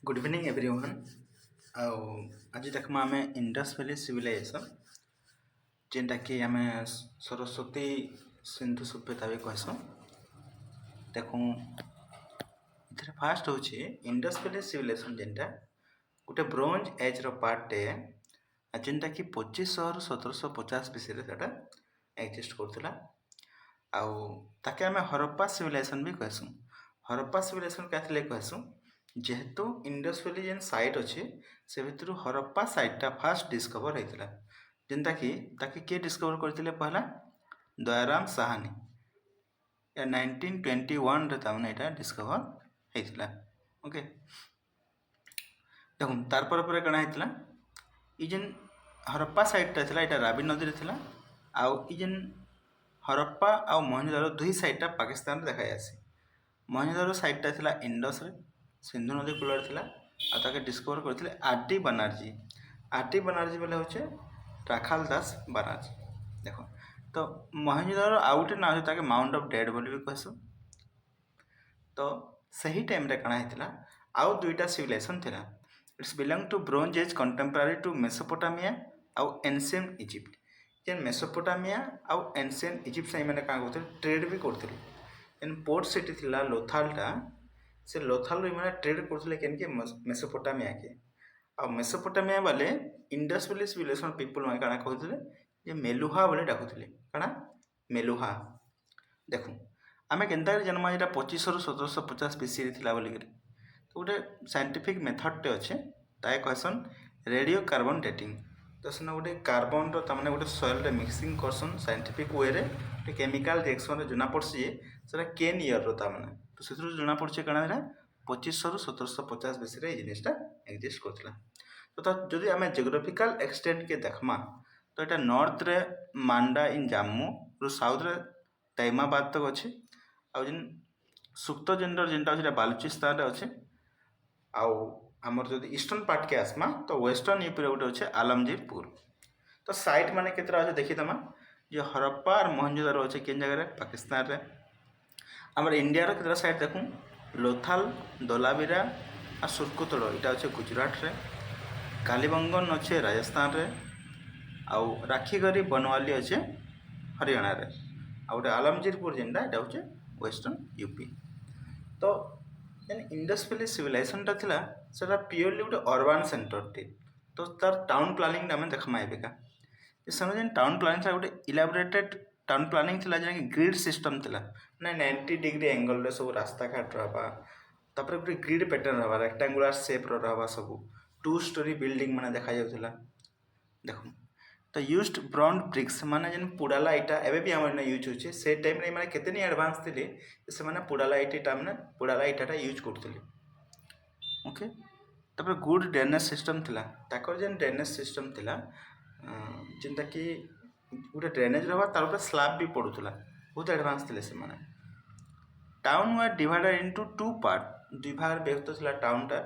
Good evening everyone. आउ आज देखमा आमे इंडस वैली सिविलाइजेशन जेनटा कि आमे सरस्वती सिंधु सभ्यता भी कहसु। देखूँ इधर फास्ट होची इंडस वैली सिविलाइजेशन जेनटा गोटे ब्रोंज एज रो पार्टे जेनटा कि 2500 रु 1750 बीसी रे सेटा एक्जिस्ट करथिला। आउ ताके आमे हरप्पा सिविलाइजेशन भी कहसु। हरप्पा सिविलाइजेशन काथले कहसु जेहेतु इंडस वैली जेन साइट अच्छे से भितर हरप्पा साइटा फास्ट डिस्कवर होता जेनता कि ताकि किए डिस्कवर करते पहला दयाराम साहानी या 1921 रे तामने एटा डिस्कवर होता। ओके देखो तार पर कणा होता ई जेन हरप्पा साइटा थिला एटा रावी नदी रे थिला। आउ ई जेन हरप्पा आउ मोहनजोदड़ो दुई साइटा पाकिस्तान देखा जासी। मोहनजोदड़ो साइटा थिला इंडस रे सिंधु नदी कूल थिला आ ताके डिस्कवर करथिले आर.डी. बनर्जी। आर.डी. बनर्जी बोले होचे राखाल दास बनर्जी। देखो तो मोहनजोदड़ो आउ गोटे ना ताके माउंट ऑफ डेड बोली भी कहसु। तो सही टाइम रे कणा हेतिला आउ दुईटा सिविलाइजेशन थिला। It's belong to bronze age contemporary to Mesopotamia आउ एंशिएंट इजिप्ट। जेन मेसोपोटामिया आउ एंशिएंट इजिप्ट से माने का करथिले ट्रेड भी करथिले। एन पोर्ट सिटी थिला लोथालटा से लोथाल मैंने ट्रेड करथिले केनके मेसोपोटामिया के। आ मेसोपोटामिया वाले इंडस वैली सिविलाइजेशन पीपल माने काना कहथिले जे मेलुहा बोले डाकुथिले। काना मेलुहा। देखो आमे केनता जन्म एटा 2500 रु 1750 बीसी रे थिला बोली करे। तो गोटे साइंटिफिक मेथड टे अच्छे ताए कहसन रेडियो कार्बन डेटिंग। तो सेना गोटे कार्बन रो तमने गोटे सॉइल रे मिक्सिंग करसन साइंटिफिक वे रे गोटे केमिकल रिएक्शन रे जना पड़सी सेटा केन ईयर रो तमने। तो सेथुर जना पड़ছে काना एटा 2500 रु 1750 बीसी रे जिनिसटा एक्जिस्ट करथिला। तो जदि आमे जियोग्राफिकल एक्सटेंट के देखमा तो एटा नॉर्थ रे मांडा इन जम्मू रु साउथ रे तैमाबाद तक अच्छे। आ जेन सुप्त जेंडर जेनटा अछि बालुचिस्तान रे अच्छे। आउ आमर जदि ईस्टर्न पार्ट के आसमा तो वेस्टर्न यूपी रे गोटे अच्छे आलमगीरपुर। तो साइट माने केतरा अच्छे देखि तमा जे हरप्पा और मोहनजोदड़ो अच्छे केन जगह रे पाकिस्तान रे। आमर इंडिया रो केतरा साइट देखूँ लोथाल धोलावीरा आ सुरकुतड़ो इटा अच्छे गुजरात रे। कालीबंगन अच्छे राजस्थान रे। आउ राखीगरी बनवाली अच्छे हरियाणा रे। आ गोटे आलमगीरपुर जेनटा एटा होचे वेस्टर्न यूपी। तो जेन इंडस वैली सिविलाइजेशन टा थिला सेटा प्योरली गोटे अर्बन सेंटर टे। तो तार टाउन प्लानिंग आमे देखमा एबेका ए समय जेन टाउन प्लानिंग था गोटे इलाबोरेटेड टाउन प्लानिंग थिला जे ग्रिड सिस्टम थिला ना 90 डिग्री एंगल रे सब रास्ता घाट रहबा। तापर गोटे ग्रिड पैटर्न रहबा रेक्टेंगुलर शेप रो रहबा सब 2 स्टोरी बिल्डिंग माने देखा जाउथिला। देखो तो यूज्ड ब्राउन ब्रिक्स माने जेन पुडाला इटा एबे भी हमर ना यूज होचे से टाइम रे माने केतनी एडवांस थिले से माने पुडाला इटा माने पुडाला इटाटा यूज करथिले। ओके तापर गुड ड्रेनेज सिस्टम थिला ताकर जेन ड्रेनेज सिस्टम थिला जेनता कि गोटे ड्रेनेज रहबा तार ऊपर स्लैब भी पड़ुथला बहुत एडवांस थिले से माने। Town were divided into two part दुई भाग व्यक्त थिला टाउन टा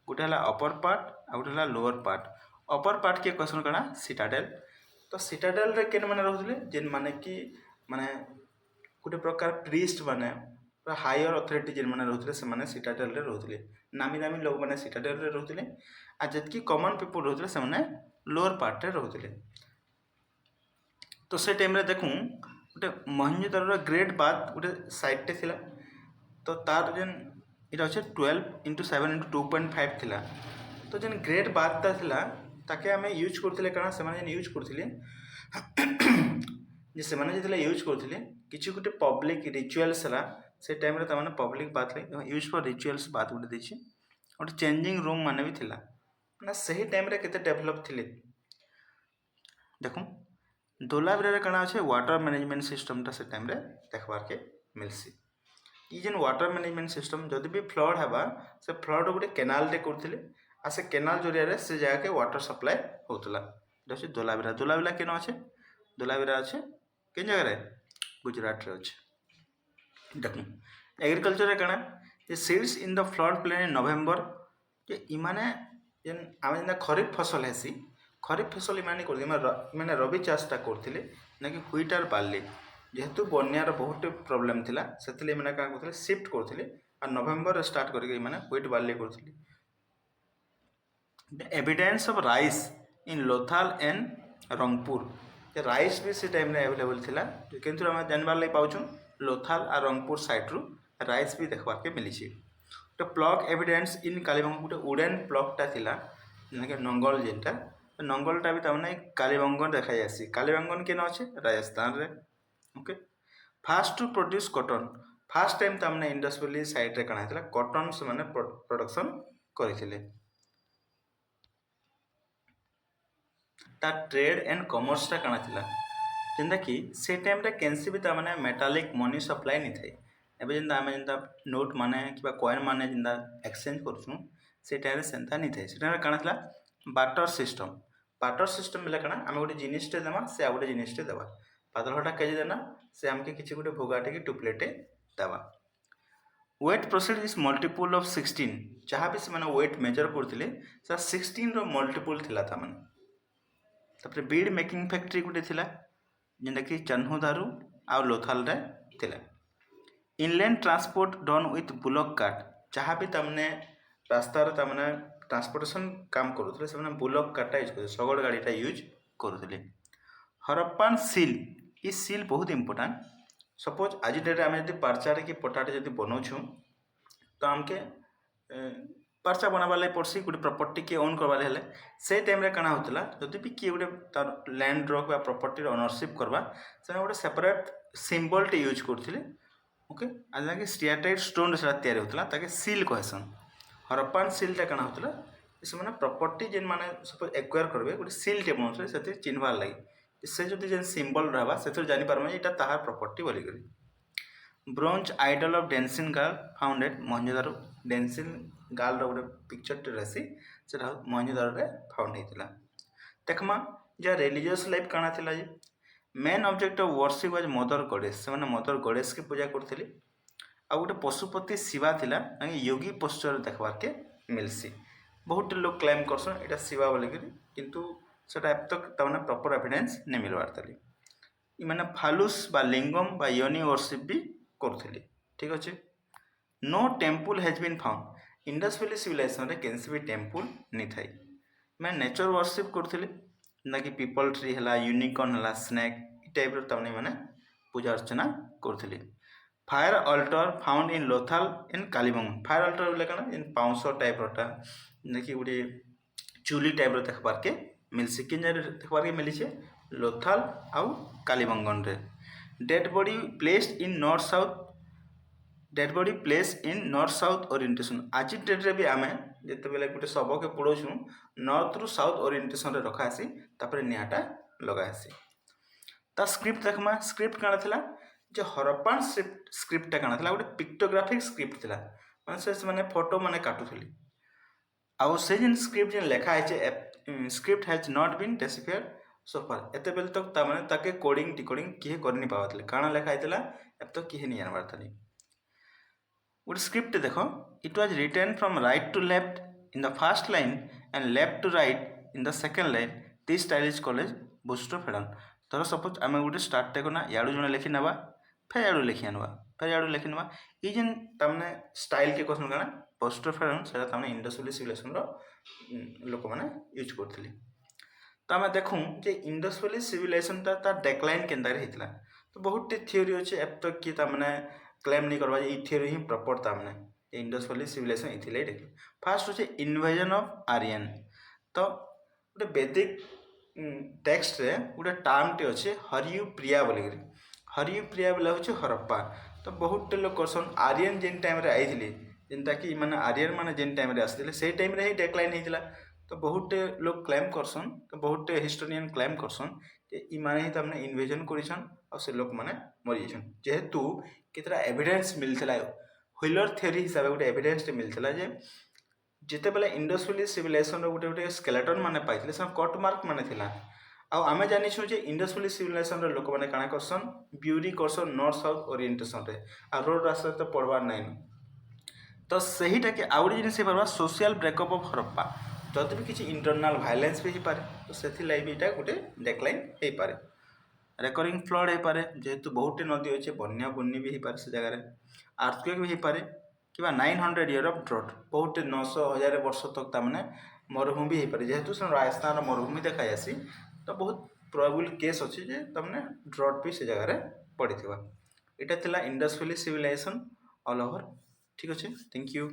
गोटे हला अपर पार्ट आ गोटे हला लोअर पार्ट। अपर पार्ट के क्वेश्चन कणा सिटाडेल। तो सिटाडेल रे केन माने रहउथले जेन माने कि माने गोटे प्रकार प्रीस्ट माने हायर अथॉरिटी जेन माने रहउथले से माने सिटाडेल रे रहउथले। नामी नामी लोग माने सिटाडेल रे रहउथले आ जतकी कॉमन पीपल रहउथले से माने लोअर पार्ट रे रहउथले। तो से टाइम रे देखूँ गोटे मोहनजोदड़ो ग्रेट बाथ गोटे साइट टे थिला। तो तार जेन इटा अच्छे 12x7x2.5 थिला। तो जेन ग्रेट बाथ ता थिला ताके आमे यूज करथिले काना से माने जेन यूज करथिले जे से माने जेतले यूज करथिले किछि गोटे पब्लिक रिचुअल्स हला से टाइम रे त माने पब्लिक बाथ रे यूज फॉर रिचुअल्स बाथ गोटे देछि। गोटे चेंजिंग रूम माने भी थिला ना सही टाइम रे केते डेवलप थिले। देखो धोलावीरा रे काना अच्छे वाटर मैनेजमेंट सिस्टम ता से टाइम रे देखबार के मिलसी। ई जेन वाटर मैनेजमेंट सिस्टम जदि भी फ्लड हेबा से फ्लड गोटे केनाल रे करथिले आ से केनाल जरिया रे से जगह के वाटर सप्लाई होतला। जैसे धोलावीरा धोलावीरा केन अच्छे धोलावीरा अच्छे केन जगह रे गुजरात रे अच्छे। देखो एग्रीकल्चर रे काना ये seeds in the flood plain in November जे इ माने जेन आमे जेना खरीफ फसल हेसी खरीफ फसल इमाने करथि माने रबी चाषटा करथिले ना कि व्हीट आर बार्ली जेहेतु बन्यार बहुत प्रॉब्लम थिला सेतले माने का करथिले शिफ्ट करथिले आ नवेम्बर स्टार्ट करके माने व्हीट बार्ली करथिले। The evidence of rice in Lothal and Rangpur rice भी से टाइम अवेलेबल थिला किंतु आम जानबार लगे पाऊँ लोथाल और रंगपुर साइड्रु राइस भी देखबार के मिली गोटे प्लग एविडेंस इन कालीबंग गोटे वुडेन प्लगटा थिला जेनके नंगल जेनटा नंगलटा भी तमने कालीबंगन देखा जासी कालीबंगन केन अच्छे राजस्थान रे okay first to produce cotton first time तमने इंडस वैली साइड रे कना थिला कॉटन से माने प्रोडक्शन करथिले ता ट्रेड एंड कॉमर्सटा काना थिला जेनता कि से टाइम रे केनसी भी तामाने मेटालिक मनी सप्लाई नहीं थाए एबे जेनता आमे जेनता नोट माने किबा कॉइन माने जेनता एक्सचेंज करछु से टाइम रे सेंता नहीं थाए से टाइम रे काना थिला बाटर सिस्टम बेला काना आमे गोटे जिनिसटे देमा से आ गोटे जिनिसटे देबा पातल हटा केजी देना से हमके किछि गोटे भोगाटे कि टुप्लेटे देबा वेट प्रोसेड इज मल्टीपुल ऑफ 16 जहाँ भी से माने वेट मेजर करथिले से 16 रो मल्टीपुल थिला ता माने तापर बीड मेकिंग फैक्ट्री गोटे थिला जेनटा कि चन्हुदारू आ लोथाल रे थिला inland transport done with bullock cart जहाँ भी तमने रास्ता रे तमने ट्रांसपोर्टेशन काम करूथले से माने बुलक कार्टा यूज करथले सगड़ गाड़ीटा यूज करूथले हरप्पान सील ई सील बहुत इंपोर्टेंट सपोज आज डेट आम जब पार्चाटे कि पटाटे जब बनाऊँ तो आमके पार्चा बनाबार लगे पड़सी गोटे प्रॉपर्टी के ओन करबार हेले से टाइम रे काना होतला जदि भी किए गोटे तार लैंड रख बा प्रॉपर्टी ओनरशिप करबा से गोटे सेपरेट सिंबल टे यूज करथिले ओके आज कि स्टियाटाइट स्टोन से तैयारी होतला ताके सील कहसन हरप्पान सीलटा काना होतला से माने प्रॉपर्टी जेन माने सपोज एक्वायर करबे गोटे सील टे बनउथले सेते चिन्हबार लागि से जदि जेन सिंबल रहबा सेते जानि पारबा एटा ताहार प्रॉपर्टी बोली करी bronze idol of dancing girl founded Mohenjodaro dancing girl गोटे पिक्चरटे रही से मोहनजोदारो रे फाउंड होता देखमा जहाँ रिलीजियस लाइफ काना थिला जे main object of worship was mother goddess से मदर गणेश के पूजा करथिले आ गोटे पशुपति शिवा थिला योगी पोस्चर देखबार के मिलसी बहुत लोग क्लेम करसन एटा शिवा बोली किंतु सेटा अब तक तमने प्रॉपर एविडेंस नहीं मिलबार तली इ माने फालुस बा लिंगम बा योनि वर्शिप भी करथिले ठीक अच्छे no temple has been found Indus valley civilisation रे केनसी भी टेम्पल नहीं थाई मैं नेचर वर्शिप करथिले ना कि पीपल ट्री हला यूनिकॉर्न हला स्नेक इ टाइप रो तमने माने पूजा अर्चना करथिले fire altar found in Lothal in Kalibangan fire altar बोले काना इन पाउंसो टाइप रोटा देखि गोटे चूली टाइप रो देखबार के मिलसी किन जाय देखबार के मिली छे लोथाल आउ कालीबंगन रे dead body placed in north south dead body place in north south orientation आज डेट रे भी आमे जते बेले गोटे शव के पोड़ोछु नॉर्थ रु साउथ ओरिएंटेशन रे रखा आसी तापर नियाटा लगा आसी ता स्क्रिप्ट देखमा स्क्रिप्ट काना थिला जे हरप्पान स्क्रिप्ट काना थिला गोटे पिक्टोग्राफिक स्क्रिप्ट थिला माने से माने फोटो माने काटुथली आउ से जिन स्क्रिप्ट जिन लेखा है स्क्रिप्ट हैज नॉट बीन डेसिफाइड सो फार एते बेल तक ता माने ताके कोडिंग डिकोडिंग किहे करनी पावतले काना लेखा आइतला अब तो किहे नहीं जानबार थली गोटे स्क्रिप्ट देखो it was written from right to left in the first line and left to right in the second line this style is called boustrophedon धर सपोज आम गोटे स्टार्ट टेक ना याड़ू जड़े लिखि ना फेर याड़ू लिखि आनवा फेर याड़ू लिखि ना ये जेन तमने स्टाइल के क्वेश्चन काना बुस्टरफेडन से तमने इंडस वैली सिविलाइजेशन लोक मैंने यूज करथिले तो आम देखूँ जे इंडस वैली सिविलाइजेशन ता डेक्लाइन केनतारे हेतला तो बहुत थियोरी अच्छे अब तक कि तमने क्लेम नहीं करवा ये थियोरी ही प्रॉपर तामने इंडस वैली सिविलाइजेशन इथिले देख फास्ट होचे इन्वेजन ऑफ आर्यन तो गोटे वैदिक टेक्स्ट रे गोटे टर्म टे अच्छे हरियु प्रिया बोली हरियु प्रिया बोला होचे हरप्पा तो बहुत लोग करसन आर्यन जेन टाइम रे आइथिले जेनता कि माने आर्यन माने जेन टाइम रे आसथिले से टाइम रे ही डेक्लाइन हेतिला तो बहुत लोग क्लेम करसन तो बहुत हिस्टोरियन क्लेम करसन जे इ माने ही तमने इन्वेजन करिसन और से लोक माने मरि जइसन जेहेतु केतरा एविडेंस मिलथिला व्हीलर थ्योरी हिसाब गोटे एविडेंस मिलथिला जे जिते बेले इंडस वैली सिविलाइजेशन रो गोटे गोटे स्केलेटन माने पाइथिले से कट मार्क माने थिला आ आमे जानिछु जे इंडस वैली सिविलाइजेशन रो लोक माने काना करसन ब्यूरी करसन नॉर्थ साउथ ओरिएंटेशन रे आ रोड रास्ता तो पड़वार नाइन तो सहीटा के आउरी जिनिस परबा सोशल ब्रेकअप ऑफ हरप्पा जदि भी किसी इंटरनल वायलेंस भी पारे तो सेथि लाइ एटा गोटे डेक्लाइन हे पारे रेकरिंग फ्लड हो पारे जेहेतु बहुत नदी अच्छे बन्या बुन्नी भी हो पारे से जगह अर्थक्वेक भी हो पारे कि 900 ईयर ऑफ ड्रॉट बहुत 900,000 वर्ष तक तामने मरुभूमि भी पारे जेहेतु से राजस्थान मरुभूमि देखा जासी तो बहुत प्रोबेबल केस अच्छी जे तमने ड्रॉट भी से जगह पड़ी थी। इटा थिला Indus valley civilisation all over. ठीक अच्छे, थैंक यू।